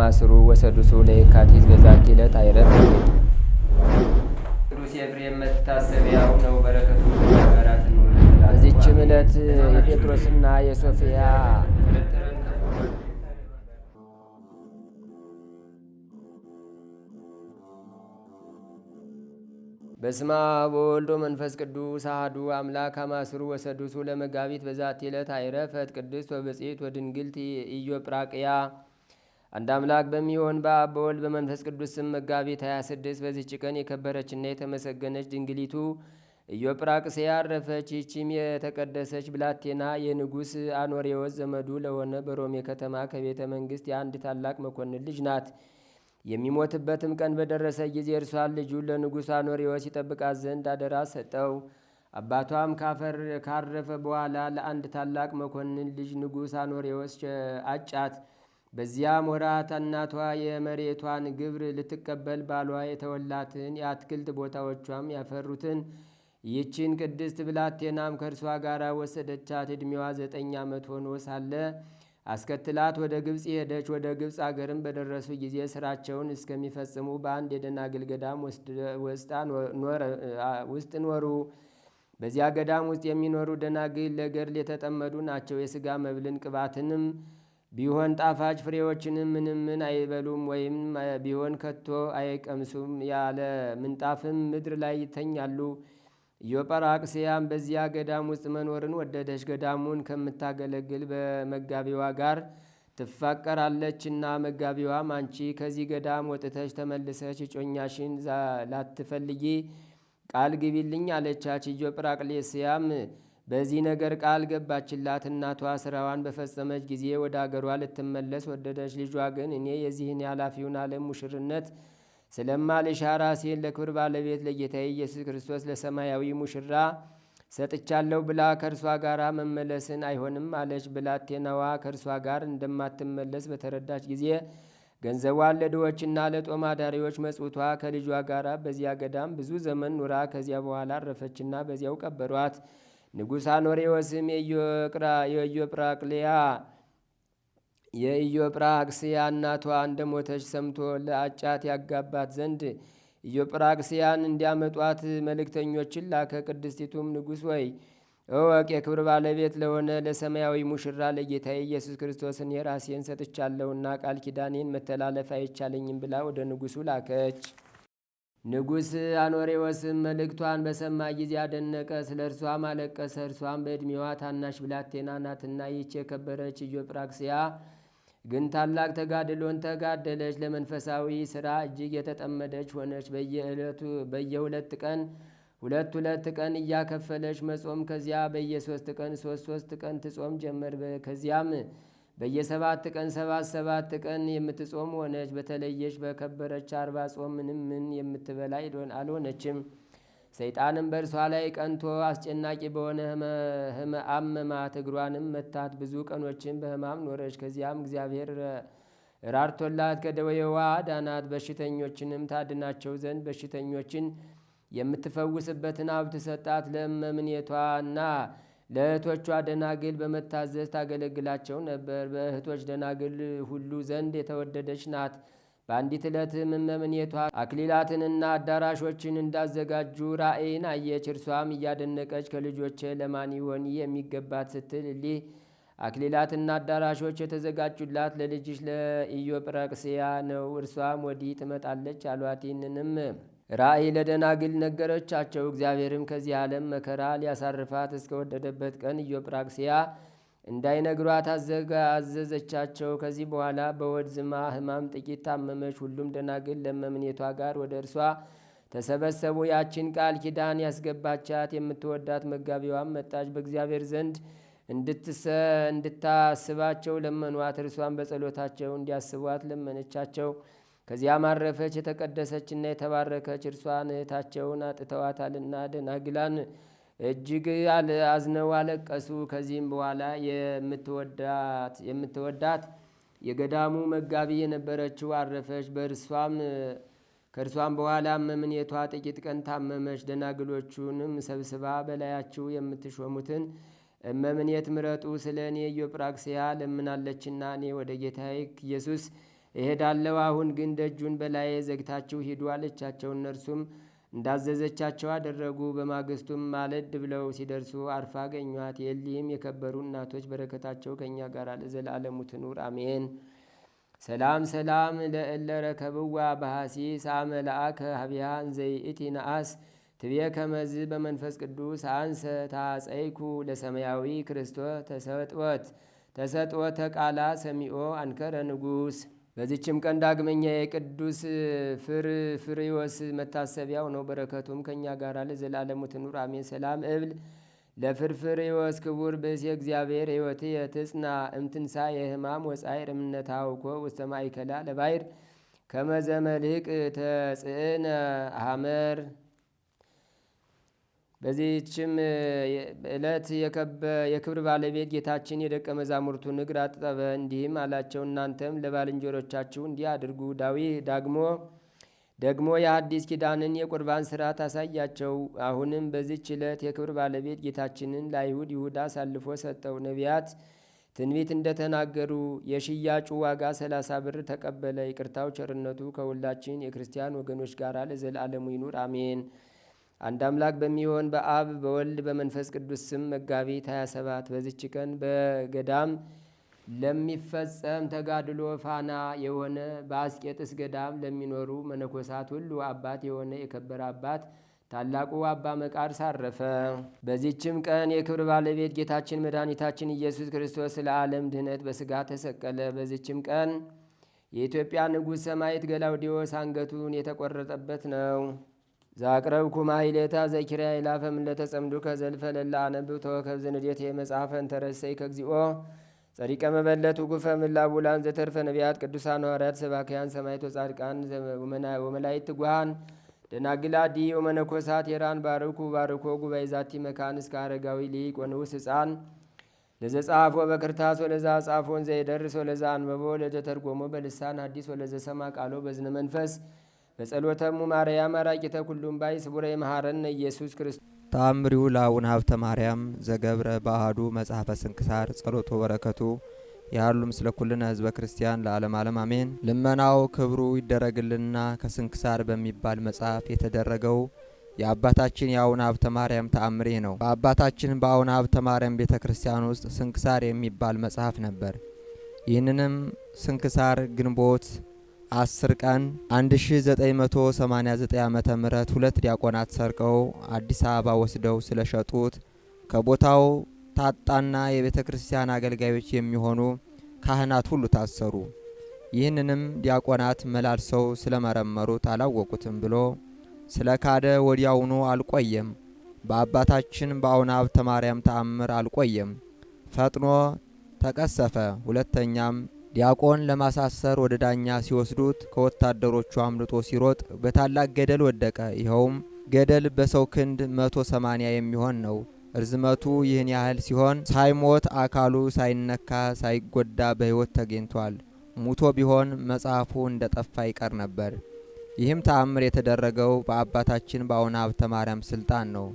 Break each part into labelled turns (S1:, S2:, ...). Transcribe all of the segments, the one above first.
S1: ከማስሩ ወሰዱሱ ለየካቲት በዛቲ ዕለት አይረፍ። ቅዱስ ኤፍሬም መታሰቢያው ነው። በረከቱ ጋራት ነው። በዚችም ዕለት የጴጥሮስና የሶፊያ በስማ በወልዶ መንፈስ ቅዱስ አሐዱ አምላክ አማስሩ ወሰዱሱ ለመጋቢት በዛቲ ዕለት አይረፈት ቅድስት ወብጽዕት ወድንግልት ኢዮጵራቅያ። አንድ አምላክ በሚሆን በአብ በወልድ በመንፈስ ቅዱስ ስም መጋቢት 26 በዚች ቀን የከበረችና የተመሰገነች ድንግሊቱ ኢዮጵራቅስያ አረፈች። ይህችም የተቀደሰች ብላቴና የንጉሥ አኖሬዎስ ዘመዱ ለሆነ በሮሜ ከተማ ከቤተ መንግሥት የአንድ ታላቅ መኮንን ልጅ ናት። የሚሞትበትም ቀን በደረሰ ጊዜ እርሷን ልጁን ለንጉሥ አኖሬዎስ ይጠብቃት ዘንድ አደራ ሰጠው። አባቷም ካረፈ በኋላ ለአንድ ታላቅ መኮንን ልጅ ንጉሥ አኖሬዎስ አጫት። በዚያም ወራት እናቷ የመሬቷን ግብር ልትቀበል ባሏ የተወላትን የአትክልት ቦታዎቿም ያፈሩትን ይህችን ቅድስት ብላቴናም ከእርሷ ጋር ወሰደቻት። ዕድሜዋ 9 ዓመት ሆኖ ሳለ አስከትላት ወደ ግብፅ ሄደች። ወደ ግብፅ አገርም በደረሱ ጊዜ ስራቸውን እስከሚፈጽሙ በአንድ የደናግል ገዳም ውስጥ ኖሩ። በዚያ ገዳም ውስጥ የሚኖሩ ደናግል ለገድል የተጠመዱ ናቸው። የሥጋ መብልን ቅባትንም ቢሆን ጣፋጭ ፍሬዎችንም ምንም አይበሉም፣ ወይም ቢሆን ከቶ አይቀምሱም። ያለ ምንጣፍም ምድር ላይ ይተኛሉ። ኢዮጵራቅስያም በዚያ ገዳም ውስጥ መኖርን ወደደች። ገዳሙን ከምታገለግል በመጋቢዋ ጋር ትፋቀራለችና፣ መጋቢዋም አንቺ ከዚህ ገዳም ወጥተች ተመልሰች እጮኛሽን ላትፈልጊ ቃል ግቢልኝ አለቻች። ኢዮጵራቅስያም በዚህ ነገር ቃል ገባችላት። እናቷ ስራዋን በፈጸመች ጊዜ ወደ አገሯ ልትመለስ ወደደች። ልጇ ግን እኔ የዚህን የኃላፊውን ዓለም ሙሽርነት ስለማልሻ ራሴን ለክብር ባለቤት ለጌታዬ ኢየሱስ ክርስቶስ ለሰማያዊ ሙሽራ ሰጥቻለሁ ብላ ከእርሷ ጋር መመለስን አይሆንም አለች። ብላቴናዋ ከእርሷ ጋር እንደማትመለስ በተረዳች ጊዜ ገንዘቧን ለድሆችና ለጦም አዳሪዎች መጽውቷ ከልጇ ጋር በዚያ ገዳም ብዙ ዘመን ኑራ ከዚያ በኋላ አረፈችና በዚያው ቀበሯት። ንጉሥ አኖሬዎስም የኢዮጵራቅስያ እናቷ እንደ ሞተች ሰምቶ ለአጫት ያጋባት ዘንድ ኢዮጵራቅስያን እንዲያመጧት መልእክተኞችን ላከ። ቅድስቲቱም ንጉሥ ወይ እወቅ፣ የክብር ባለቤት ለሆነ ለሰማያዊ ሙሽራ ለጌታዬ ኢየሱስ ክርስቶስን የራሴን ሰጥቻለሁና ቃል ኪዳኔን መተላለፍ አይቻለኝም ብላ ወደ ንጉሡ ላከች። ንጉሥ አኖሬዎስም መልእክቷን በሰማ ጊዜ አደነቀ፣ ስለ እርሷም አለቀሰ። እርሷም በዕድሜዋ ታናሽ ብላቴና ናትና ይህች የከበረች ኢዮጵራቅስያ ግን ታላቅ ተጋድሎን ተጋደለች። ለመንፈሳዊ ሥራ እጅግ የተጠመደች ሆነች። በየሁለት ቀን ሁለት ቀን እያከፈለች መጾም፣ ከዚያ በየ3 ቀን ሶስት ቀን ትጾም ጀመር። ከዚያም በየ7 ቀን ሰባት ቀን የምትጾም ሆነች። በተለየች በከበረች 40 ጾም ምን የምትበላ አልሆነችም። ሰይጣንም በእርሷ ላይ ቀንቶ አስጨናቂ በሆነ አመማት፣ እግሯንም መታት። ብዙ ቀኖችን በሕማም ኖረች። ከዚያም እግዚአብሔር ራርቶላት ከደዌዋ ዳናት። በሽተኞችንም ታድናቸው ዘንድ በሽተኞችን የምትፈውስበትን ሀብት ሰጣት። ለእመምኔቷና ለእህቶቿ ደናግል በመታዘዝ ታገለግላቸው ነበር። በእህቶች ደናግል ሁሉ ዘንድ የተወደደች ናት። በአንዲት ዕለትም እመምኔቷ አክሊላትንና አዳራሾችን እንዳዘጋጁ ራእይን አየች። እርሷም እያደነቀች ከልጆቼ ለማን ይሆን የሚገባት ስትል እሊህ አክሊላትና አዳራሾች የተዘጋጁላት ለልጅሽ ለኢዮጵራቅስያ ነው፣ እርሷም ወዲህ ትመጣለች አሏት። ይህንንም ራእይ ለደናግል ነገረቻቸው። እግዚአብሔርም ከዚህ ዓለም መከራ ሊያሳርፋት እስከወደደበት ቀን ኢዮጵራቅስያ እንዳይነግሯት አዘዘቻቸው። ከዚህ በኋላ በሆድ ዝማ ሕማም ጥቂት ታመመች። ሁሉም ደናግል ለእመምኔቷ ጋር ወደ እርሷ ተሰበሰቡ። ያችን ቃል ኪዳን ያስገባቻት የምትወዳት መጋቢዋም መጣች። በእግዚአብሔር ዘንድ እንድታስባቸው ለመኗት። እርሷን በጸሎታቸው እንዲያስቧት ለመነቻቸው። ከዚያም አረፈች። የተቀደሰችና የተባረከች እርሷን እህታቸውን አጥተዋታልና ደናግላን እጅግ አዝነው አለቀሱ። ከዚህም በኋላ የምትወዳት የገዳሙ መጋቢ የነበረችው አረፈች። ከእርሷም በኋላ እመምኔቷ ጥቂት ቀን ታመመች። ደናግሎቹንም ሰብስባ በላያችሁ የምትሾሙትን እመምኔት ምረጡ፣ ስለ እኔ ኢዮጵራቅስያ ለምናለችና እኔ ወደ ጌታዬ ኢየሱስ እሄዳለሁ። አሁን ግን ደጁን በላዬ ዘግታችሁ ሂዱ አለቻቸው። እነርሱም እንዳዘዘቻቸው አደረጉ። በማግስቱም ማለድ ብለው ሲደርሱ አርፋ አገኟት። የእሊህም የከበሩ እናቶች በረከታቸው ከእኛ ጋር ለዘላለሙ ትኑር አሜን። ሰላም ሰላም ለእለ ረከብዋ በሐሲስ አመ ለአከ ሀቢያ እንዘይእቲ ነአስ ትቤ ከመዝ በመንፈስ ቅዱስ አንሰ ታጸይኩ ለሰማያዊ ክርስቶስ ተሰጥወተ ቃላ ሰሚኦ አንከረ ንጉሥ። በዚችም ቀን ዳግመኛ የቅዱስ ፍርፍሬዎስ መታሰቢያው ነው። በረከቱም ከእኛ ጋር ለዘላለሙ ትኑር አሜን። ሰላም እብል ለፍርፍሬዎስ ክቡር ብእሲ እግዚአብሔር ሕይወት የትጽና እምትንሳ የህማም ወጻይር እምነታውኮ ውስተ ማእከላ ለባይር ከመዘመልህቅ ተጽዕነ ሐመር። በዚህችም ዕለት የክብር ባለቤት ጌታችን የደቀ መዛሙርቱን እግር አጠበ፣ እንዲህም አላቸው፣ እናንተም ለባልንጀሮቻችሁ እንዲህ አድርጉ። ደግሞ የአዲስ ኪዳንን የቁርባን ሥርዓት አሳያቸው። አሁንም በዚህች ዕለት የክብር ባለቤት ጌታችንን ለአይሁድ ይሁዳ አሳልፎ ሰጠው። ነቢያት ትንቢት እንደተናገሩ የሽያጩ ዋጋ 30 ብር ተቀበለ። ይቅርታው ቸርነቱ ከሁላችን የክርስቲያን ወገኖች ጋር ለዘላለሙ ይኑር አሜን። አንድ አምላክ በሚሆን በአብ በወልድ በመንፈስ ቅዱስ ስም መጋቢት 27 በዚች ቀን በገዳም ለሚፈጸም ተጋድሎ ፋና የሆነ በአስቄጥስ ገዳም ለሚኖሩ መነኮሳት ሁሉ አባት የሆነ የከበረ አባት ታላቁ አባ መቃርስ አረፈ። በዚችም ቀን የክብር ባለቤት ጌታችን መድኃኒታችን ኢየሱስ ክርስቶስ ስለ ዓለም ድኅነት በሥጋ ተሰቀለ። በዚችም ቀን የኢትዮጵያ ንጉሥ ሰማዕት ገላውዴዎስ አንገቱን የተቆረጠበት ነው። ዛቅረብኩ ማሕሌታ ዘኪርያ ይላፈም ለተጸምዱ ከዘልፈ ለላ አነብብ ተወከብ ዘንዴት የመጽሐፈን ተረሰይ ከግዚኦ ጸሪቀ መበለት ውጉፈ ምላቡላን ዘተርፈ ነቢያት ቅዱሳን ሐዋርያት ሰባክያን ሰማዕት ወጻድቃን ወመላእክት ትጉሃን ደናግል አዲ ወመነኮሳት የራን ባርኩ ጉባኤ ዛቲ መካን እስከ አረጋዊ ሊቅ ወንዑስ ሕፃን ለዘጻፎ በክርታስ ወለዛ ጻፎን ዘይደርስ ወለዛ አንበቦ ለዘተርጎሞ በልሳን አዲስ ወለዘ ሰማ ቃሎ በዝነ መንፈስ በጸሎተሙ ማርያም አራቂተ ኩሉም ባይ ስቡረ ይመሃረነ ኢየሱስ ክርስቶስ።
S2: ተአምሪሁ ለአቡነ ሀብተ ማርያም ዘገብረ በአሐዱ መጽሐፈ ስንክሳር ጸሎቶ በረከቱ ያሉ ምስለ ኩልነ ህዝበ ክርስቲያን ለዓለም ዓለም አሜን። ልመናው ክብሩ ይደረግልና ከስንክሳር በሚባል መጽሐፍ የተደረገው የአባታችን የአቡነ ሀብተ ማርያም ተአምሬ ነው። በአባታችን በአቡነ ሀብተ ማርያም ቤተ ክርስቲያን ውስጥ ስንክሳር የሚባል መጽሐፍ ነበር። ይህንንም ስንክሳር ግንቦት 10 ቀን 1989 ዓመተ ምህረት 2 ዲያቆናት ሰርቀው አዲስ አበባ ወስደው ስለሸጡት ከቦታው ታጣና የቤተ ክርስቲያን አገልጋዮች የሚሆኑ ካህናት ሁሉ ታሰሩ። ይህንንም ዲያቆናት መላልሰው ስለመረመሩት አላወቁትም ብሎ ስለ ካደ ወዲያውኑ አልቆየም። በአባታችን በአቡነ ሀብተ ማርያም ተአምር አልቆየም፣ ፈጥኖ ተቀሰፈ። ሁለተኛም ዲያቆን ለማሳሰር ወደ ዳኛ ሲወስዱት ከወታደሮቹ አምልጦ ሲሮጥ በታላቅ ገደል ወደቀ። ይኸውም ገደል በሰው ክንድ 180 የሚሆን ነው። ርዝመቱ ይህን ያህል ሲሆን ሳይሞት አካሉ ሳይነካ ሳይጎዳ በሕይወት ተገኝቷል። ሙቶ ቢሆን መጽሐፉ እንደ ጠፋ ይቀር ነበር። ይህም ተአምር የተደረገው በአባታችን በአቡነ ሀብተ ማርያም ስልጣን ነው።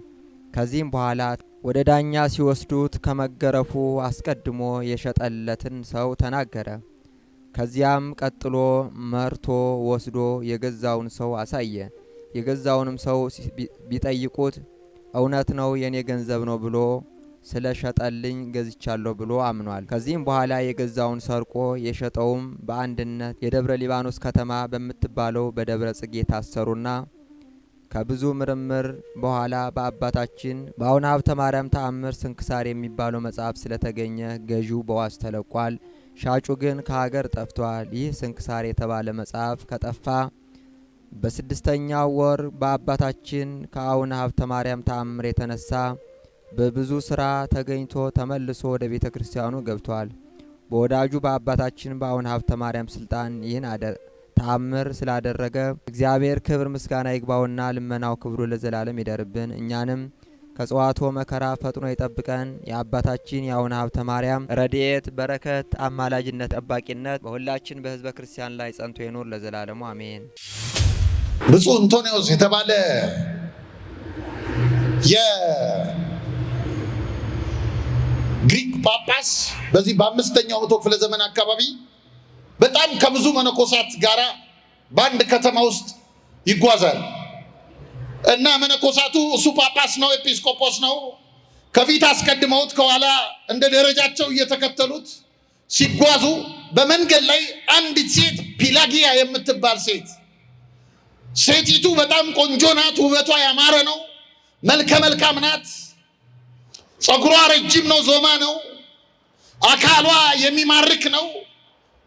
S2: ከዚህም በኋላ ወደ ዳኛ ሲወስዱት ከመገረፉ አስቀድሞ የሸጠለትን ሰው ተናገረ። ከዚያም ቀጥሎ መርቶ ወስዶ የገዛውን ሰው አሳየ። የገዛውንም ሰው ቢጠይቁት እውነት ነው የኔ ገንዘብ ነው ብሎ ስለ ሸጠልኝ ገዝቻለሁ ብሎ አምኗል። ከዚህም በኋላ የገዛውን ሰርቆ የሸጠውም በአንድነት የደብረ ሊባኖስ ከተማ በምትባለው በደብረ ጽጌ ታሰሩና ከብዙ ምርምር በኋላ በአባታችን በአቡነ ሀብተ ማርያም ተአምር ስንክሳር የሚባለው መጽሐፍ ስለተገኘ ገዢው በዋስ ተለቋል። ሻጩ ግን ከሀገር ጠፍቷል። ይህ ስንክሳር የተባለ መጽሐፍ ከጠፋ በ6ኛው ወር በአባታችን ከአቡነ ሀብተ ማርያም ተአምር የተነሳ በብዙ ስራ ተገኝቶ ተመልሶ ወደ ቤተ ክርስቲያኑ ገብቷል። በወዳጁ በአባታችን በአቡነ ሀብተ ማርያም ስልጣን ይህን ተአምር ስላደረገ እግዚአብሔር ክብር ምስጋና ይግባውና ልመናው ክብሩ ለዘላለም ይደርብን። እኛንም ከጽዋቶ መከራ ፈጥኖ ይጠብቀን። የአባታችን የአቡነ ሀብተ ማርያም ረድኤት በረከት አማላጅነት ጠባቂነት በሁላችን በሕዝበ ክርስቲያን ላይ ጸንቶ ይኑር ለዘላለሙ አሜን።
S3: ብፁዕ አንቶኒዎስ የተባለ የግሪክ ጳጳስ በዚህ በ5ኛው መቶ ክፍለ ዘመን አካባቢ በጣም ከብዙ መነኮሳት ጋራ በአንድ ከተማ ውስጥ ይጓዛል እና መነኮሳቱ እሱ ጳጳስ ነው፣ ኤጲስቆጶስ ነው። ከፊት አስቀድመውት ከኋላ እንደ ደረጃቸው እየተከተሉት ሲጓዙ በመንገድ ላይ አንዲት ሴት ፒላጊያ የምትባል ሴቲቱ በጣም ቆንጆ ናት። ውበቷ ያማረ ነው። መልከ መልካም ናት። ጸጉሯ ረጅም ነው፣ ዞማ ነው። አካሏ የሚማርክ ነው።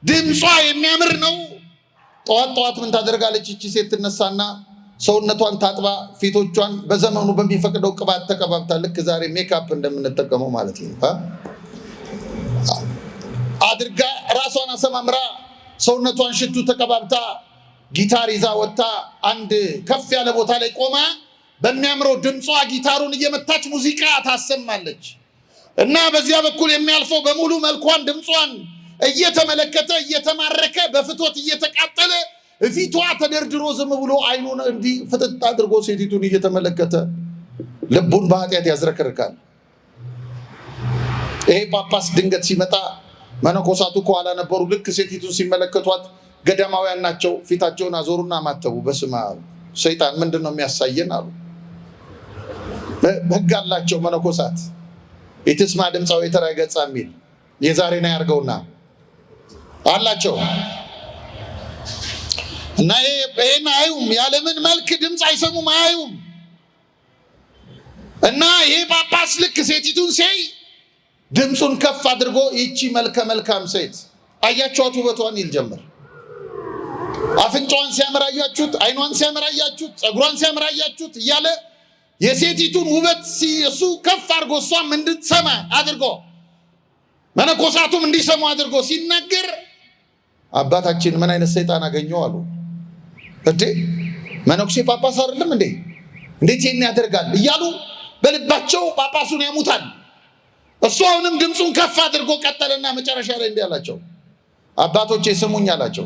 S3: ድምጿ የሚያምር ነው። ጠዋት ጠዋት ምን ታደርጋለች? እቺ ሴት ትነሳና ሰውነቷን ታጥባ ፊቶቿን በዘመኑ በሚፈቅደው ቅባት ተቀባብታ ልክ ዛሬ ሜካፕ እንደምንጠቀመው ማለት ነው አድርጋ ራሷን አሰማምራ ሰውነቷን ሽቱ ተቀባብታ ጊታር ይዛ ወጥታ አንድ ከፍ ያለ ቦታ ላይ ቆማ በሚያምረው ድምጿ ጊታሩን እየመታች ሙዚቃ ታሰማለች እና በዚያ በኩል የሚያልፈው በሙሉ መልኳን ድምጿን እየተመለከተ እየተማረከ በፍቶት እየተቃጠለ ፊቷ ተደርድሮ ዝም ብሎ አይኑን እንዲህ ፍጥጥ አድርጎ ሴቲቱን እየተመለከተ ልቡን በኃጢአት ያዝረከርካል። ይሄ ጳጳስ ድንገት ሲመጣ መነኮሳቱ ከኋላ ነበሩ። ልክ ሴቲቱን ሲመለከቷት ገዳማውያን ናቸው። ፊታቸውን አዞሩና ማተቡ። በስመ አብ ሰይጣን ምንድን ነው የሚያሳየን አሉ። ሕግ አላቸው መነኮሳት። ኢትስማ ድምፃዊ የተረገጸ የሚል የዛሬና ያርገውና አላቸው እና ይሄን አዩም፣ ያለምን መልክ ድምፅ አይሰሙም፣ አዩም። እና ይሄ ጳጳስ ልክ ሴቲቱን ሲያይ ድምፁን ከፍ አድርጎ ይቺ መልከ መልካም ሴት አያችኋት ውበቷን ይል ጀመር። አፍንጫዋን ሲያምር አያችሁት፣ አይኗን ሲያምር አያችሁት፣ ጸጉሯን ሲያምር አያችሁት እያለ የሴቲቱን ውበት እሱ ከፍ አድርጎ እሷም እንድትሰማ አድርጎ መነኮሳቱም እንዲሰሙ አድርጎ ሲናገር አባታችን ምን አይነት ሰይጣን አገኘው አሉ። እንዴ መነኩሴ ጳጳስ አይደለም እንዴ? እንዴት ይሄን ያደርጋል እያሉ በልባቸው ጳጳሱን ያሙታል። እሱ አሁንም ድምፁን ከፍ አድርጎ ቀጠለና መጨረሻ ላይ እንዲህ አላቸው፣ አባቶቼ ስሙኝ አላቸው።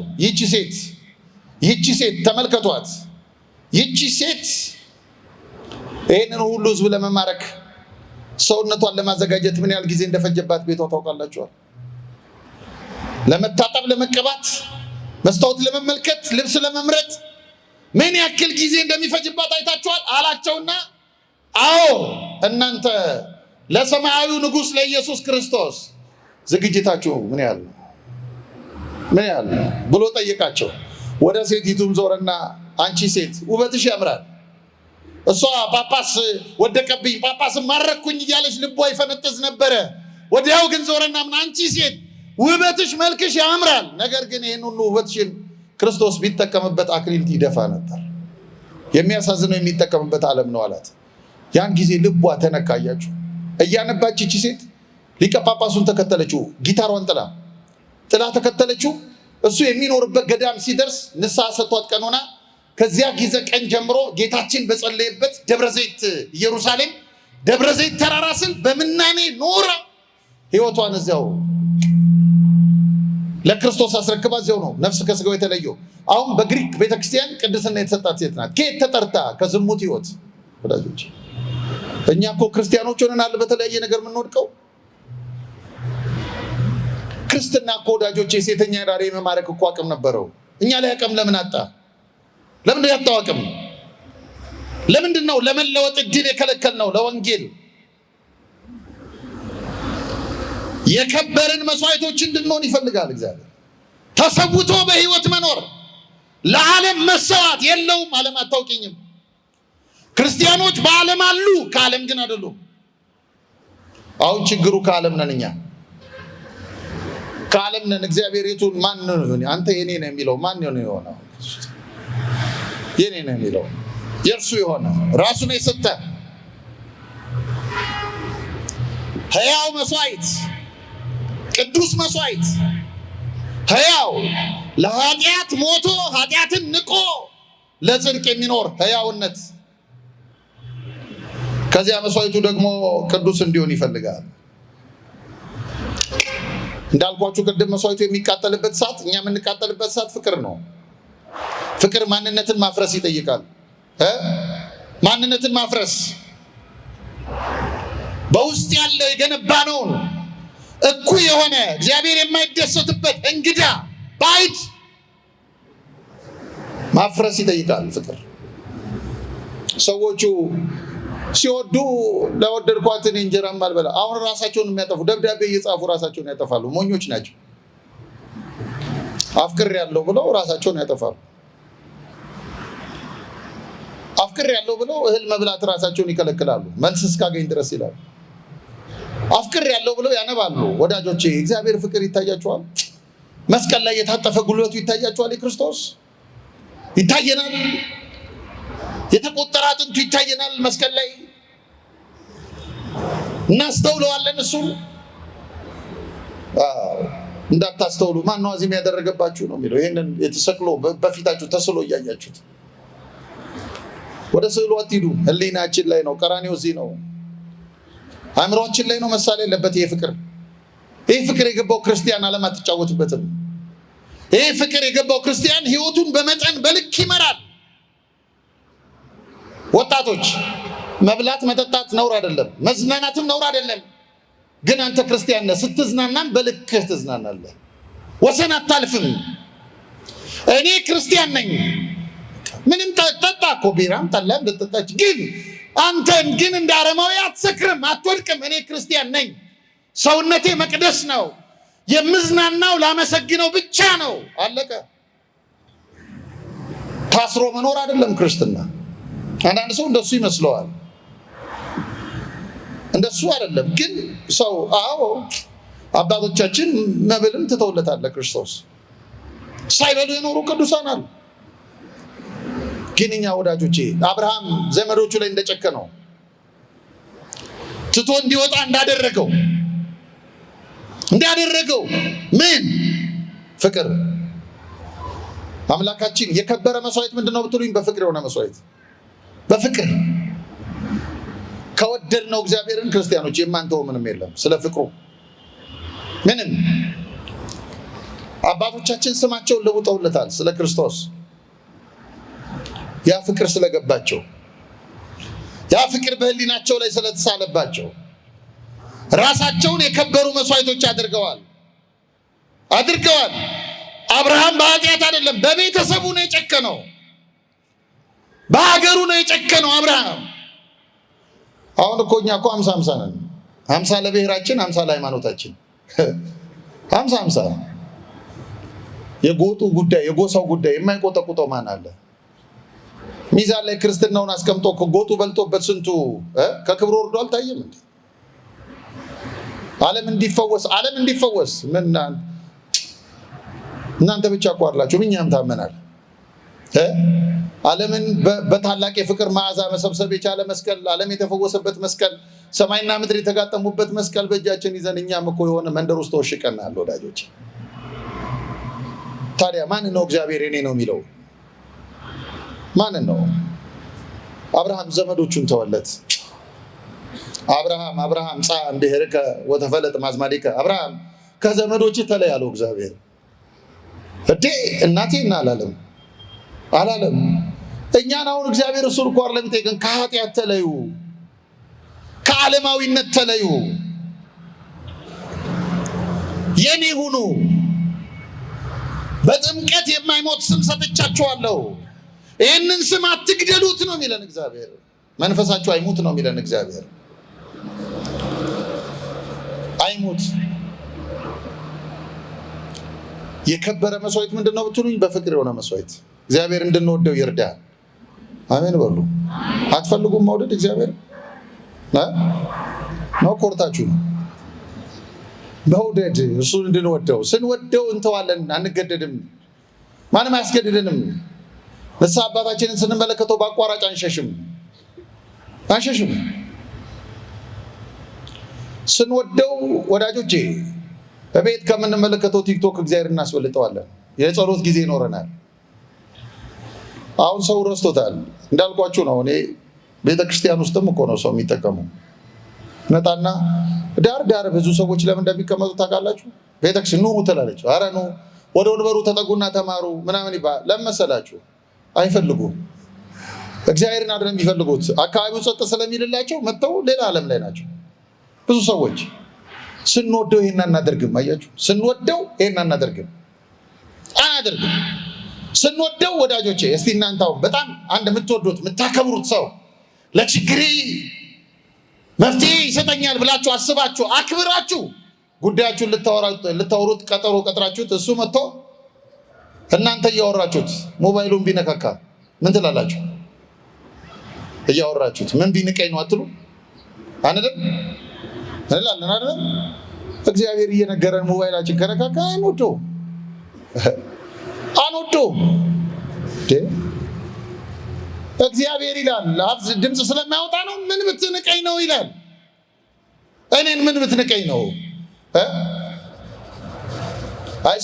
S3: ይቺ ሴት ተመልከቷት። ይቺ ሴት ይህንን ሁሉ ህዝብ ለመማረክ ሰውነቷን ለማዘጋጀት ምን ያህል ጊዜ እንደፈጀባት ቤቷ ታውቃላችኋል? ለመታጠብ፣ ለመቀባት፣ መስታወት ለመመልከት፣ ልብስ ለመምረጥ ምን ያክል ጊዜ እንደሚፈጅባት አይታችኋል አላቸውና አዎ እናንተ ለሰማያዊው ንጉሥ ለኢየሱስ ክርስቶስ ዝግጅታችሁ ምን ያህል ነው ብሎ ጠየቃቸው። ወደ ሴቲቱም ዞረና አንቺ ሴት ውበትሽ ያምራል። እሷ ጳጳስ ወደቀብኝ፣ ጳጳስን ማረኩኝ እያለች ልቧ ይፈነጥዝ ነበረ። ወዲያው ግን ዞረና ምን አንቺ ሴት ውበትሽ መልክሽ ያምራል፣ ነገር ግን ይህን ሁሉ ውበትሽን ክርስቶስ ቢጠቀምበት አክሊል ይደፋ ነበር። የሚያሳዝነው የሚጠቀምበት ዓለም ነው አላት። ያን ጊዜ ልቧ ተነካያችሁ። እያነባች ይቺ ሴት ሊቀ ጳጳሱን ተከተለችው። ጊታሯን ጥላ ተከተለችው። እሱ የሚኖርበት ገዳም ሲደርስ ንስሐ ሰጥቷት ቀኖና ከዚያ ጊዜ ቀን ጀምሮ ጌታችን በጸለየበት ደብረ ዘይት ኢየሩሳሌም ደብረ ዘይት ተራራ ስል በምናኔ ኖራ ሕይወቷን እዚያው ለክርስቶስ አስረክባ እዚያው ነው ነፍስ ከስጋው የተለየው። አሁን በግሪክ ቤተክርስቲያን ቅድስና የተሰጣት ሴት ናት። ከየት ተጠርታ? ከዝሙት ሕይወት። ወዳጆች እኛ እኮ ክርስቲያኖች ሆነናል በተለያየ ነገር የምንወድቀው። ክርስትና እኮ ወዳጆች የሴተኛ ዳሬ የመማረክ እኮ አቅም ነበረው። እኛ ላይ አቅም ለምን አጣ? ለምን ያጣው አቅም? ለምንድን ነው ለመለወጥ እድል የከለከል ነው? ለወንጌል የከበርን መስዋዕቶች እንድንሆን ይፈልጋል እግዚአብሔር። ተሰውቶ በህይወት መኖር ለዓለም መሰዋት የለውም። ዓለም አታውቂኝም። ክርስቲያኖች በዓለም አሉ፣ ከዓለም ግን አይደሉም። አሁን ችግሩ ከዓለም ነን። እኛ ከዓለም ነን። እግዚአብሔር የቱን ማን ነው? አንተ የኔ ነው የሚለው ማን ነው የሆነው? የኔ ነው የሚለው የእርሱ የሆነ ራሱን የሰጠ ሕያው መስዋዕት፣ ቅዱስ መስዋዕት፣ ሕያው ለኃጢአት ሞቶ ኃጢአትን ንቆ ለጽድቅ የሚኖር ሕያውነት። ከዚያ መስዋዕቱ ደግሞ ቅዱስ እንዲሆን ይፈልጋል። እንዳልኳችሁ ቅድም መስዋዕቱ የሚቃጠልበት ሰዓት፣ እኛ የምንቃጠልበት ሰዓት ፍቅር ነው። ፍቅር ማንነትን ማፍረስ ይጠይቃል። ማንነትን ማፍረስ በውስጥ ያለ የገነባነውን እኩይ የሆነ እግዚአብሔር የማይደሰትበት እንግዳ ባይድ ማፍረስ ይጠይቃል ፍቅር። ሰዎቹ ሲወዱ ለወደድኳትን እንጀራም አልበላ አሁን ራሳቸውን የሚያጠፉ ደብዳቤ እየጻፉ ራሳቸውን ያጠፋሉ። ሞኞች ናቸው። አፍቅር ያለው ብለው ራሳቸውን ያጠፋሉ። አፍቅር ያለው ብለው እህል መብላት ራሳቸውን ይከለክላሉ። መልስ እስካገኝ ድረስ ይላሉ። አፍቅር ያለው ብለው ያነባሉ። ወዳጆቼ እግዚአብሔር ፍቅር ይታያቸዋል። መስቀል ላይ የታጠፈ ጉልበቱ ይታያቸዋል። የክርስቶስ ይታየናል። የተቆጠረ አጥንቱ ይታየናል። መስቀል ላይ እናስተውለዋለን። እሱን እንዳታስተውሉ ማነው አዚም ያደረገባችሁ ነው የሚለው። ይሄንን የተሰቅሎ በፊታችሁ ተስሎ እያያችሁት ወደ ስዕሉ አትሂዱ። ህሊናችን ላይ ነው። ቀራኔው እዚህ ነው። አእምሮአችን ላይ ነው መሳል ያለበት ይሄ ፍቅር። ይሄ ፍቅር የገባው ክርስቲያን ዓለም አትጫወትበትም። ይሄ ፍቅር የገባው ክርስቲያን ህይወቱን በመጠን በልክ ይመራል። ወጣቶች መብላት መጠጣት ነውር አይደለም፣ መዝናናትም ነውር አይደለም። ግን አንተ ክርስቲያን ነህ፣ ስትዝናናም በልክህ ትዝናናለህ። ወሰን አታልፍም። እኔ ክርስቲያን ነኝ፣ ምንም ጠጣ እኮ ቢራም ጠላም ልጠጣች፣ ግን አንተን ግን እንደ አረማዊ አትሰክርም፣ አትወድቅም። እኔ ክርስቲያን ነኝ፣ ሰውነቴ መቅደስ ነው፣ የምዝናናው ላመሰግነው ብቻ ነው። አለቀ። ታስሮ መኖር አይደለም ክርስትና። አንዳንድ ሰው እንደሱ ይመስለዋል። እንደሱ አይደለም። ግን ሰው አባቶቻችን መብልን ትተውለታል ለክርስቶስ። ሳይበሉ የኖሩ ቅዱሳን አሉ። ግን እኛ ወዳጆቼ አብርሃም ዘመዶቹ ላይ እንደጨከነው ትቶ እንዲወጣ እንዳደረገው ምን ፍቅር። አምላካችን የከበረ መስዋዕት ምንድነው ብትሉኝ፣ በፍቅር የሆነ መስዋዕት። በፍቅር ከወደድነው እግዚአብሔርን ክርስቲያኖች የማንተው ምንም የለም። ስለ ፍቅሩ ምንም። አባቶቻችን ስማቸውን ለውጠውለታል ስለ ክርስቶስ። ያ ፍቅር ስለገባቸው፣ ያ ፍቅር በህሊናቸው ላይ ስለተሳለባቸው ራሳቸውን የከበሩ መስዋዕቶች አድርገዋል። አብርሃም በኃጢአት አይደለም፣ በቤተሰቡ ነው የጨከነው፣ በሀገሩ ነው የጨከነው አብርሃም። አሁን እኮ እኛ እኮ 50-50 ነን። 50 ለብሔራችን፣ 50 ለሃይማኖታችን። 50-50 የጎጡ ጉዳይ የጎሳው ጉዳይ የማይቆጠቁጠው ማን አለ? ሚዛን ላይ ክርስትናውን አስቀምጦ ጎጡ በልጦበት ስንቱ ከክብሩ ወርዶ አልታየም እንዴ? ዓለም እንዲፈወስ ምን እናንተ ብቻ እኮ አይደላችሁም፣ እኛም ታመናል። ዓለምን በታላቅ የፍቅር መዓዛ መሰብሰብ የቻለ መስቀል፣ ዓለም የተፈወሰበት መስቀል፣ ሰማይና ምድር የተጋጠሙበት መስቀል በእጃችን ይዘን እኛም እኮ የሆነ መንደር ውስጥ ተወሽቀናል ወዳጆች። ታዲያ ማን ነው እግዚአብሔር የኔ ነው የሚለው? ማን ነው? አብርሃም ዘመዶቹን ተወለት። አብርሃም ጻ እምብሔርከ ወተፈለጥ ማዝማዴከ፣ አብርሃም ከዘመዶች ተለይ ያለው እግዚአብሔር። እናቴና አላለም። እኛን አሁን እግዚአብሔር እሱን እኮ አይደለም የሚጠይቀን። ከኃጢአት ተለዩ፣ ከዓለማዊነት ተለዩ፣ የኔ ሁኑ፣ በጥምቀት የማይሞት ስም ሰጥቻችኋለሁ፣ ይህንን ስም አትግደሉት ነው የሚለን እግዚአብሔር። መንፈሳችሁ አይሙት ነው የሚለን እግዚአብሔር። አይሙት። የከበረ መስዋዕት ምንድን ነው ብትሉኝ፣ በፍቅር የሆነ መስዋዕት። እግዚአብሔር እንድንወደው ይርዳ። አሜን በሉ። አትፈልጉም መውደድ እግዚአብሔር ነው? ኮርታችሁ ነው መውደድ። እሱን እንድንወደው፣ ስንወደው እንተዋለን፣ አንገደድም፣ ማንም አያስገድደንም። ንስሐ አባታችንን ስንመለከተው በአቋራጭ አንሸሽም። ስንወደው ወዳጆቼ በቤት ከምንመለከተው ቲክቶክ እግዚአብሔር እናስበልጠዋለን። የጸሎት ጊዜ ይኖረናል። አሁን ሰው ረስቶታል። እንዳልኳችሁ ነው። እኔ ቤተክርስቲያን ውስጥም እኮ ነው ሰው የሚጠቀሙ። ነጣና ዳር ብዙ ሰዎች ለምን እንደሚቀመጡ ታውቃላችሁ? ቤተክርስቲያን ኑ ትላለች። ኧረ ኑ ወደ ወንበሩ ተጠጉና ተማሩ ምናምን ይባላል። ለምን መሰላችሁ? አይፈልጉም። እግዚአብሔርን አይደለም የሚፈልጉት። አካባቢው ጸጥ ስለሚልላቸው መጥተው ሌላ ዓለም ላይ ናቸው ብዙ ሰዎች። ስንወደው ይሄን አናደርግም። አያችሁ፣ ስንወደው ይሄን አናደርግም። አያደርግም። ስንወደው ወዳጆቼ እስቲ እናንተው በጣም አንድ የምትወዱት የምታከብሩት ሰው ለችግሬ መፍትሄ ይሰጠኛል ብላችሁ አስባችሁ አክብራችሁ ጉዳያችሁን ልታወሩት ቀጠሮ ቀጥራችሁት እሱ መጥቶ እናንተ እያወራችሁት ሞባይሉን ቢነካካ ምን ትላላችሁ? እያወራችሁት ምን ቢንቀኝ ነው አትሉ? አንልም እንላለን አይደል? እግዚአብሔር እየነገረን ሞባይላችን ከነካካ አንወደውም። እግዚአብሔር ይላል ድምፅ ስለማያወጣ ነው ምን ብትንቀኝ ነው ይላል። እኔን ምን ብትንቀኝ ነው?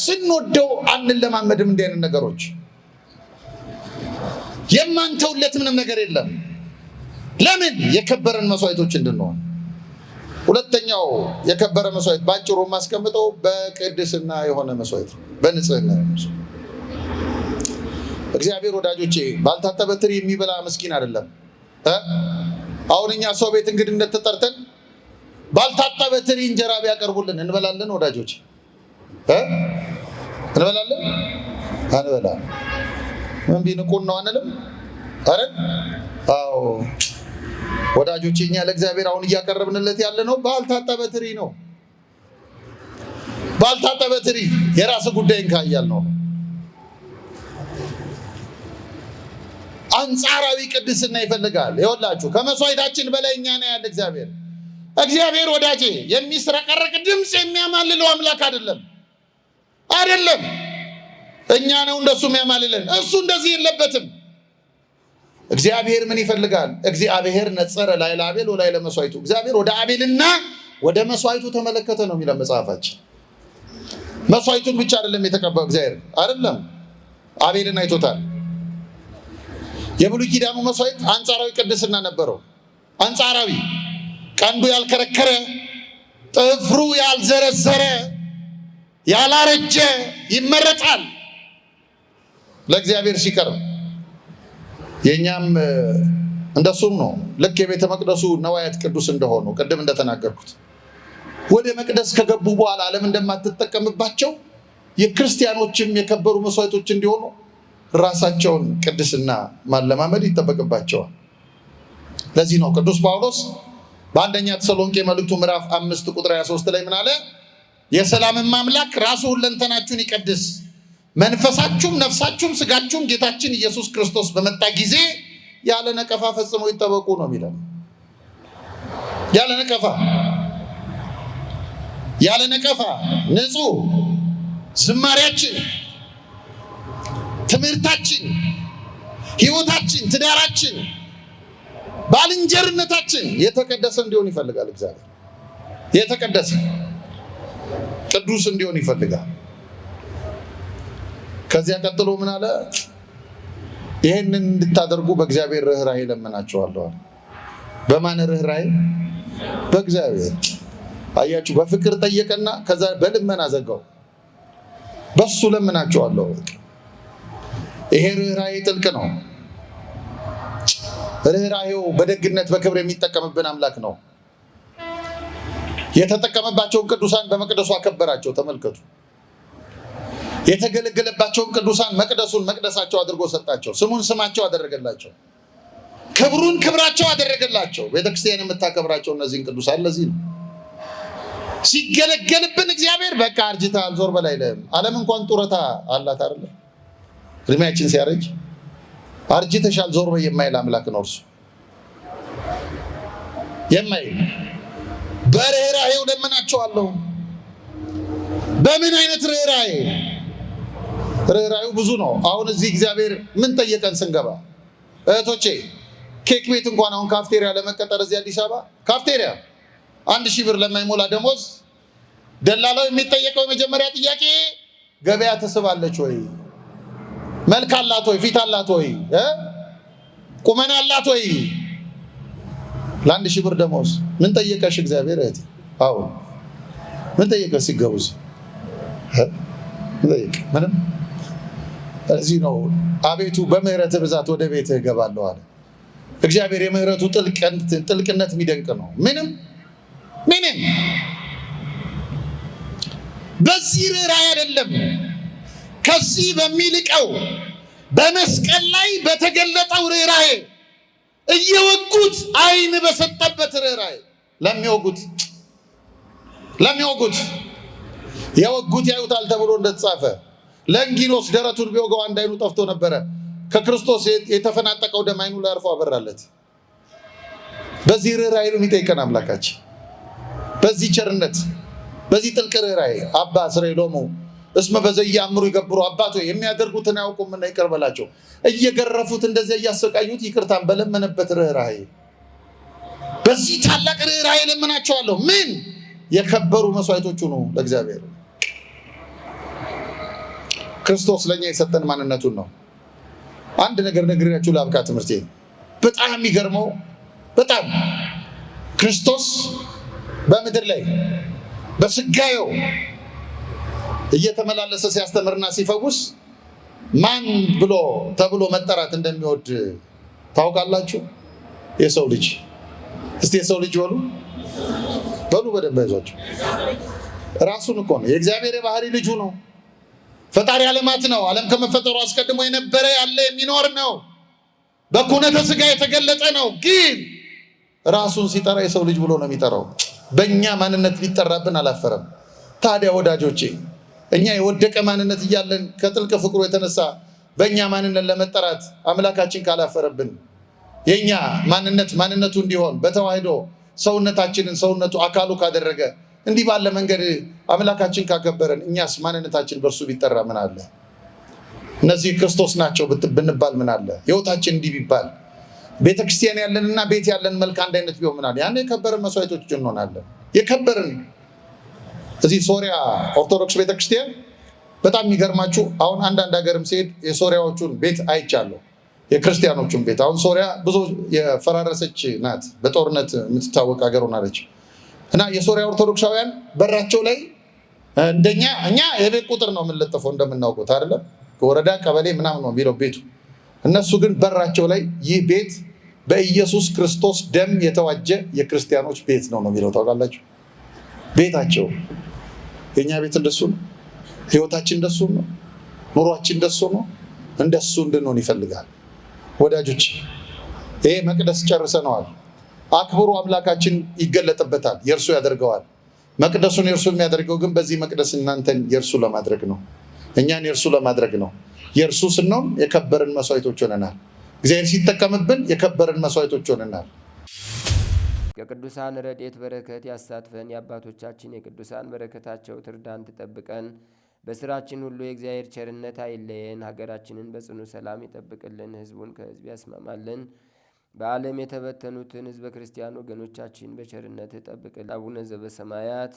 S3: ስንወደው አንለማመድም እንዲህ አይነት ነገሮች። የማንተውለት ምንም ነገር የለም። ለምን? የከበረን መስዋዕቶች እንድንሆን። ሁለተኛው የከበረ መስዋዕት ባጭሩ ማስቀምጠው በቅድስና የሆነ መስዋዕት፣ በንጽህና ነው። እግዚአብሔር ወዳጆቼ ባልታጠበ ትሪ የሚበላ ምስኪን አይደለም። አሁን እኛ ሰው ቤት እንግድነት ተጠርተን ባልታጠበ ትሪ እንጀራ ቢያቀርቡልን እንበላለን? ወዳጆቼ እንበላለን? አንበላም። ምን ቢንቁን ነው አንልም? አረ አዎ ወዳጆቼ እኛ ለእግዚአብሔር አሁን እያቀረብንለት ያለ ነው ባልታጠበ ትሪ ነው። ባልታጠበ ትሪ የራስ ጉዳይን ካያል ነው። አንጻራዊ ቅድስና ይፈልጋል። ይኸውላችሁ ከመስዋዕታችን በላይ እኛ ነው ያለ እግዚአብሔር። እግዚአብሔር ወዳጄ የሚስረቀረቅ ድምፅ የሚያማልለው አምላክ አይደለም። እኛ ነው እንደሱ የሚያማልለን። እሱ እንደዚህ የለበትም። እግዚአብሔር ምን ይፈልጋል? እግዚአብሔር ነጸረ ላዕለ አቤል ወላዕለ መስዋዕቱ። እግዚአብሔር ወደ አቤልና ወደ መስዋዕቱ ተመለከተ ነው የሚለው መጽሐፋችን። መስዋዕቱን ብቻ አይደለም የተቀባው እግዚአብሔር አይደለም፣ አቤልን አይቶታል። የብሉይ ኪዳኑ መስዋዕት አንጻራዊ ቅድስና ነበረው። አንጻራዊ ቀንዱ ያልከረከረ፣ ጥፍሩ ያልዘረዘረ፣ ያላረጀ ይመረጣል ለእግዚአብሔር ሲቀርብ። የኛም እንደሱም ነው። ልክ የቤተ መቅደሱ ነዋያት ቅዱስ እንደሆኑ ቅድም እንደተናገርኩት ወደ መቅደስ ከገቡ በኋላ ዓለም እንደማትጠቀምባቸው የክርስቲያኖችም የከበሩ መስዋዕቶች እንዲሆኑ ራሳቸውን ቅድስና ማለማመድ ይጠበቅባቸዋል። ለዚህ ነው ቅዱስ ጳውሎስ በአንደኛ ተሰሎንቄ መልእክቱ ምዕራፍ 5 ቁጥር 23 ላይ ምን አለ? የሰላምን አምላክ ራሱ ሁለንተናችሁን ይቀድስ፣ መንፈሳችሁም ነፍሳችሁም ስጋችሁም ጌታችን ኢየሱስ ክርስቶስ በመጣ ጊዜ ያለ ነቀፋ ፈጽሞ ይጠበቁ ነው የሚለው። ያለ ነቀፋ ንጹህ ዝማሬያችን፣ ትምህርታችን፣ ህይወታችን፣ ትዳራችን፣ ባልንጀርነታችን የተቀደሰ እንዲሆን ይፈልጋል እግዚአብሔር። የተቀደሰ ቅዱስ እንዲሆን ይፈልጋል። ከዚያ ቀጥሎ ምን አለ? ይሄንን እንድታደርጉ በእግዚአብሔር ርኅራኄ ለምናችኋለሁ። በማን ርኅራኄ? በእግዚአብሔር። አያችሁ፣ በፍቅር ጠየቀና ከዛ በልመና ዘጋው። በሱ ለምናችኋለሁ። ይሄ ርኅራኄ ጥልቅ ነው። ርኅራኄው በደግነት በክብር የሚጠቀምብን አምላክ ነው። የተጠቀመባቸውን ቅዱሳን በመቅደሱ አከበራቸው። ተመልከቱ። የተገለገለባቸውን ቅዱሳን መቅደሱን መቅደሳቸው አድርጎ ሰጣቸው። ስሙን ስማቸው አደረገላቸው። ክብሩን ክብራቸው አደረገላቸው። ቤተክርስቲያን የምታከብራቸው እነዚህን ቅዱሳን ለዚህ ነው። ሲገለገልብን እግዚአብሔር በቃ አርጅተሃል ዞር በላይ ለም ዓለም እንኳን ጡረታ አላት አይደለ? እድሜያችን ሲያረጅ አርጅተሻል ዞር በይ የማይል አምላክ ነው እርሱ። የማይል በርኅራኄው ለምናቸዋለሁ። በምን አይነት ርኅራኄ? ርኅራኄው ብዙ ነው። አሁን እዚህ እግዚአብሔር ምን ጠየቀን ስንገባ? እህቶቼ ኬክ ቤት እንኳን አሁን ካፍቴሪያ ለመቀጠር እዚህ አዲስ አበባ ካፍቴሪያ 1000 ብር ለማይሞላ ደሞዝ ደላላው የሚጠየቀው የመጀመሪያ ጥያቄ ገበያ ትስባለች ወይ? መልክ አላት ወይ? ፊት አላት ወይ? ቁመና አላት ወይ? ለ1000 ብር ደሞዝ ምን ጠየቀሽ እግዚአብሔር? እህቴ አሁን ምን ጠየቀሽ ሲገቡዝ? ምንም። እዚህ ነው አቤቱ በምህረት ብዛት ወደ ቤትህ እገባለሁ አለ እግዚአብሔር። የምህረቱ ጥልቅነት የሚደንቅ ነው። ምንም በዚህ ርኅራኄ አይደለም ከዚህ በሚልቀው በመስቀል ላይ በተገለጠው ርኅራኄ እየወጉት ዓይን በሰጠበት ርኅራኄ ለሚወጉት የወጉት ያዩታል ተብሎ እንደተጻፈ ለንጊኖስ ደረቱን ቢወጋው አንድ ዓይኑ ጠፍቶ ነበረ። ከክርስቶስ የተፈናጠቀው ደም ዓይኑ ላይ አርፎ አበራለት። በዚህ ርኅራኄ ነው የሚጠይቀን አምላካችን። በዚህ ቸርነት፣ በዚህ ጥልቅ ርኅራኄ አባ ስረይሎሙ እስመ በዘያምሩ ይገብሩ አባቶ የሚያደርጉትን አያውቁምና ይቅር በላቸው። እየገረፉት እንደዚያ እያሰቃዩት ይቅርታን በለመነበት ርኅራኄ፣ በዚህ ታላቅ ርኅራኄ ለምናቸዋለሁ። ምን የከበሩ መስዋዕቶቹ ነው ለእግዚአብሔር። ክርስቶስ ለኛ የሰጠን ማንነቱን ነው። አንድ ነገር ነግሬያችሁ ላብቃ ትምህርቴ። በጣም የሚገርመው በጣም ክርስቶስ በምድር ላይ በስጋዩ እየተመላለሰ ሲያስተምርና ሲፈውስ ማን ብሎ ተብሎ መጠራት እንደሚወድ ታውቃላችሁ? የሰው ልጅ። እስቲ የሰው ልጅ በሉ በደንብ አይዟችሁ። ራሱን እኮ ነው። የእግዚአብሔር የባህሪ ልጁ ነው። ፈጣሪ ዓለማት ነው። ዓለም ከመፈጠሩ አስቀድሞ የነበረ ያለ የሚኖር ነው። በኩነተ ስጋ የተገለጠ ነው። ግን ራሱን ሲጠራ የሰው ልጅ ብሎ ነው የሚጠራው። በእኛ ማንነት ሊጠራብን አላፈረም። ታዲያ ወዳጆቼ እኛ የወደቀ ማንነት እያለን ከጥልቅ ፍቅሩ የተነሳ በእኛ ማንነት ለመጠራት አምላካችን ካላፈረብን፣ የእኛ ማንነቱ እንዲሆን በተዋህዶ ሰውነታችንን ሰውነቱ አካሉ ካደረገ እንዲህ ባለ መንገድ አምላካችን ካከበረን እኛስ ማንነታችን በእርሱ ቢጠራ ምን አለ? እነዚህ ክርስቶስ ናቸው ብንባል ምን አለ? ሕይወታችን እንዲህ ቢባል ቤተክርስቲያን ያለንና ቤት ያለን መልክ አንድ አይነት ቢሆን ምን አለ? ያን የከበረን መስዋዕቶች እንሆናለን። የከበረን እዚህ ሶሪያ ኦርቶዶክስ ቤተክርስቲያን በጣም የሚገርማችሁ አሁን አንዳንድ ሀገርም ሲሄድ የሶሪያዎቹን ቤት አይቻለሁ፣ የክርስቲያኖቹን ቤት። አሁን ሶሪያ ብዙ የፈራረሰች ናት፣ በጦርነት የምትታወቅ ሀገር ሆናለች። እና የሶሪያ ኦርቶዶክሳውያን በራቸው ላይ እንደኛ እኛ የቤት ቁጥር ነው የምንለጥፈው እንደምናውቁት አይደለም፣ ወረዳ ቀበሌ ምናምን ነው የሚለው ቤቱ። እነሱ ግን በራቸው ላይ ይህ ቤት በኢየሱስ ክርስቶስ ደም የተዋጀ የክርስቲያኖች ቤት ነው የሚለው። ታውቃላችሁ? ቤታቸው የኛ ቤት እንደሱ ነው። ህይወታችን እንደሱ ነው። ኑሯችን እንደሱ ነው። እንደሱ እንድንሆን ይፈልጋል። ወዳጆች ይሄ መቅደስ ጨርሰነዋል። አክብሩ። አምላካችን ይገለጥበታል፣ የእርሱ ያደርገዋል። መቅደሱን የእርሱ የሚያደርገው ግን በዚህ መቅደስ እናንተን የእርሱ ለማድረግ ነው፣ እኛን የእርሱ ለማድረግ ነው። የእርሱ ስንሆን የከበርን መስዋዕቶች ሆነናል። እግዚአብሔር ሲጠቀምብን የከበርን መስዋዕቶች ሆነናል።
S1: ከቅዱሳን ረድኤት በረከት ያሳትፈን። የአባቶቻችን የቅዱሳን በረከታቸው ትርዳን፣ ትጠብቀን። በስራችን ሁሉ የእግዚአብሔር ቸርነት አይለየን። ሀገራችንን በጽኑ ሰላም ይጠብቅልን፣ ህዝቡን ከህዝብ ያስማማልን። በዓለም የተበተኑትን ህዝበ ክርስቲያን ወገኖቻችን በቸርነት ጠብቅልን። አቡነ ዘበሰማያት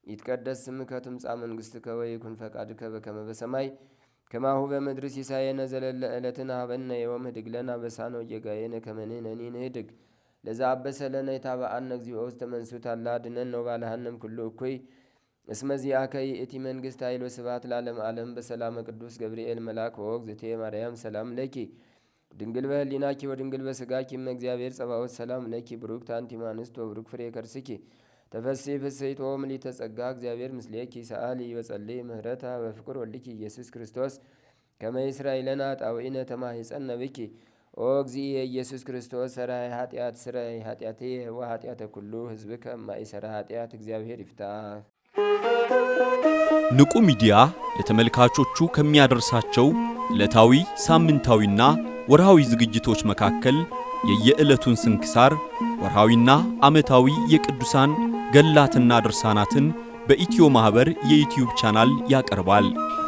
S1: ይትቀደስ ስምከ ትምጻእ መንግሥትከ ወይኩን ፈቃድከ በከመ በሰማይ ከማሁ በምድር ሲሳየነ ዘለለ ዕለትነ ሀበነ ዮም ህድግ ለነ አበሳነ ወጌጋየነ ከመ ንሕነኒ ንህድግ ለዘአበሰለነ የታብአነ እግዚኦ ውስተ መንሱት አላ አድኅነነ ወባልሐነም ኩሉ እኩይ እስመ ዚአከ ይእቲ መንግሥት ኃይል ወስብሐት ለዓለመ ዓለም። በሰላመ ቅዱስ ገብርኤል መልአክ ወእግዝእትየ ማርያም ሰላም ለኪ ድንግል በህሊናኪ ወድንግል በስጋኪ እመ እግዚአብሔር ጸባኦት ሰላም ለኪ ብሩክት አንቲ እምአንስት ወብሩክ ፍሬ ከርስኪ ተፈሥሒ ፍሥሕት ወምልዕተ ጸጋ እግዚአብሔር ምስሌኪ ሰአሊ ወጸልይ ምህረታ በፍቅር ወልኪ ኢየሱስ ክርስቶስ ከመ ይስራይ ለነ ኃጣውኢነ ተማሂፀነ ብኪ ኦ እግዚእ ኢየሱስ ክርስቶስ ሠራይ ኃጢአት ስራይ ኃጢአትየ ወኃጢአተ ኩሉ ህዝብ ከማይሰራ ኃጢአት እግዚአብሔር ይፍታ።
S4: ንቁ ሚዲያ ለተመልካቾቹ ከሚያደርሳቸው ዕለታዊ ሳምንታዊና ወርሃዊ ዝግጅቶች መካከል የየዕለቱን ስንክሳር ወርሃዊና ዓመታዊ የቅዱሳን ገላትና ድርሳናትን በኢትዮ ማህበር የዩቲዩብ ቻናል ያቀርባል።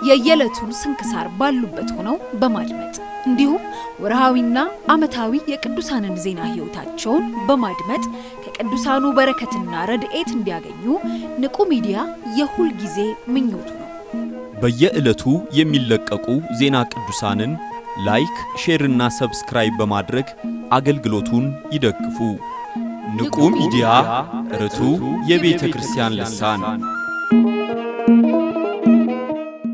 S5: የየዕለቱን ስንክሳር ባሉበት ሆነው በማድመጥ እንዲሁም ወርሃዊና ዓመታዊ የቅዱሳንን ዜና ህይወታቸውን በማድመጥ ከቅዱሳኑ በረከትና ረድኤት እንዲያገኙ ንቁ ሚዲያ የሁል ጊዜ ምኞቱ ነው።
S4: በየዕለቱ የሚለቀቁ ዜና ቅዱሳንን ላይክ፣ ሼርና ሰብስክራይብ በማድረግ አገልግሎቱን ይደግፉ። ንቁ ሚዲያ ርቱ የቤተ ክርስቲያን ልሳን